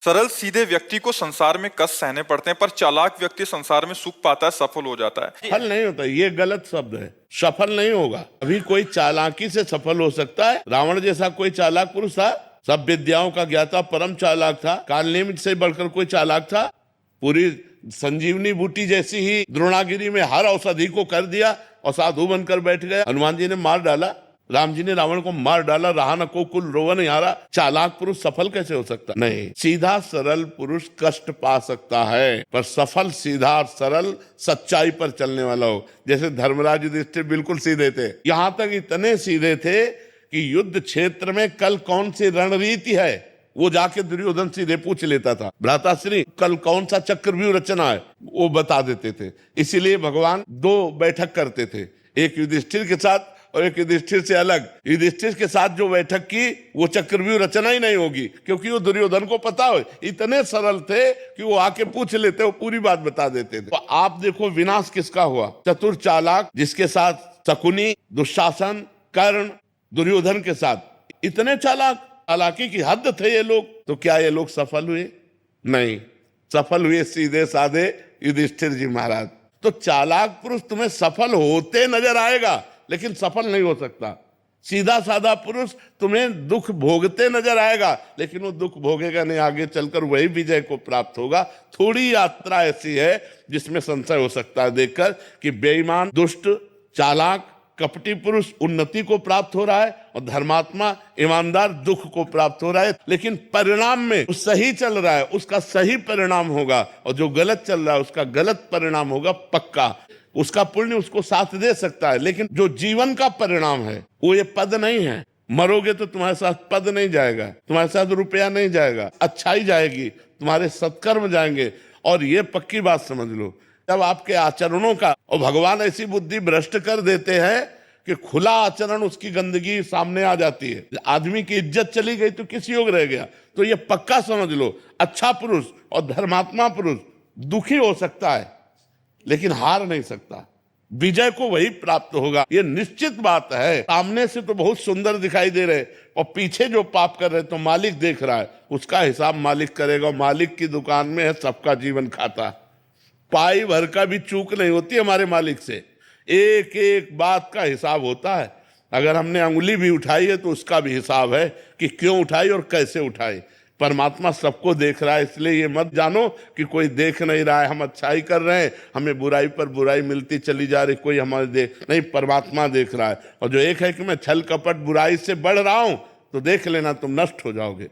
सरल सीधे व्यक्ति को संसार में कष्ट सहने पड़ते हैं, पर चालाक व्यक्ति संसार में सुख पाता है, सफल हो जाता है। सफल नहीं होता, ये गलत शब्द है। सफल नहीं होगा। अभी कोई चालाकी से सफल हो सकता है। रावण जैसा कोई चालाक पुरुष था, सब विद्याओं का ज्ञाता, परम चालाक था। कालनेमित से बढ़कर कोई चालाक था? पूरी संजीवनी बूटी जैसी ही द्रोणागिरी में हर औषधि को कर दिया और साधु बनकर बैठ गया। हनुमान जी ने मार डाला, राम जी ने रावण को मार डाला, रहा न को कुल रोवन हारा। चालाक पुरुष सफल कैसे हो सकता? नहीं, सीधा सरल पुरुष कष्ट पा सकता है, पर सफल सीधा और सरल सच्चाई पर चलने वाला हो। जैसे धर्मराज युधिष्ठिर बिल्कुल सीधे थे, यहां तक इतने सीधे थे कि युद्ध क्षेत्र में कल कौन सी रणनीति है वो जाके दुर्योधन सीधे पूछ लेता था। भ्राताश्री कल कौन सा चक्रव्यूह रचना है वो बता देते थे। इसीलिए भगवान दो बैठक करते थे, एक युधिष्ठिर के साथ और एक युधिष्ठिर से अलग। युधिष्ठिर के साथ जो बैठक की वो चक्रव्यूह रचना ही नहीं होगी, क्योंकि वो दुर्योधन को पता हो। इतने सरल थे कि वो आके पूछ लेते, वो पूरी बात बता देते थे। तो आप देखो विनाश किसका हुआ? चतुर चालाक, जिसके साथ शकुनी, दुशासन, कर्ण, दुर्योधन के साथ इतने चालाक, चालाकी की हद थे ये लोग। तो क्या ये लोग सफल हुए? नहीं, सफल हुए सीधे साधे युधिष्ठिर जी महाराज। तो चालाक पुरुष तुम्हें सफल होते नजर आएगा, लेकिन सफल नहीं हो सकता। सीधा साधा पुरुष तुम्हें दुख भोगते नजर आएगा, लेकिन वो दुख भोगेगा नहीं, आगे चलकर वही विजय को प्राप्त होगा। थोड़ी यात्रा ऐसी है जिसमें संशय हो सकता है देखकर कि बेईमान, दुष्ट, चालाक, कपटी पुरुष उन्नति को प्राप्त हो रहा है और धर्मात्मा, ईमानदार दुख को प्राप्त हो रहा है। लेकिन परिणाम में जो सही चल रहा है उसका सही परिणाम होगा, और जो गलत चल रहा है उसका गलत परिणाम होगा पक्का। उसका पुण्य उसको साथ दे सकता है, लेकिन जो जीवन का परिणाम है वो ये पद नहीं है। मरोगे तो तुम्हारे साथ पद नहीं जाएगा, तुम्हारे साथ रुपया नहीं जाएगा, अच्छाई जाएगी, तुम्हारे सत्कर्म जाएंगे। और ये पक्की बात समझ लो, जब आपके आचरणों का, और भगवान ऐसी बुद्धि भ्रष्ट कर देते हैं कि खुला आचरण उसकी गंदगी सामने आ जाती है। आदमी की इज्जत चली गई तो किस योग रह गया? तो ये पक्का समझ लो, अच्छा पुरुष और धर्मात्मा पुरुष दुखी हो सकता है लेकिन हार नहीं सकता। विजय को वही प्राप्त होगा, ये निश्चित बात है। सामने से तो बहुत सुंदर दिखाई दे रहे और पीछे जो पाप कर रहे तो मालिक देख रहा है, उसका हिसाब मालिक करेगा। मालिक की दुकान में है सबका जीवन खाता। पाई भर का भी चूक नहीं होती हमारे मालिक से, एक एक बात का हिसाब होता है। अगर हमने अंगुली भी उठाई है तो उसका भी हिसाब है कि क्यों उठाई और कैसे उठाई। परमात्मा सबको देख रहा है, इसलिए ये मत जानो कि कोई देख नहीं रहा है, हम अच्छाई कर रहे हैं, हमें बुराई पर बुराई मिलती चली जा रही, कोई हमारे देख नहीं। परमात्मा देख रहा है। और जो एक है कि मैं छल कपट बुराई से बढ़ रहा हूं, तो देख लेना तुम नष्ट हो जाओगे।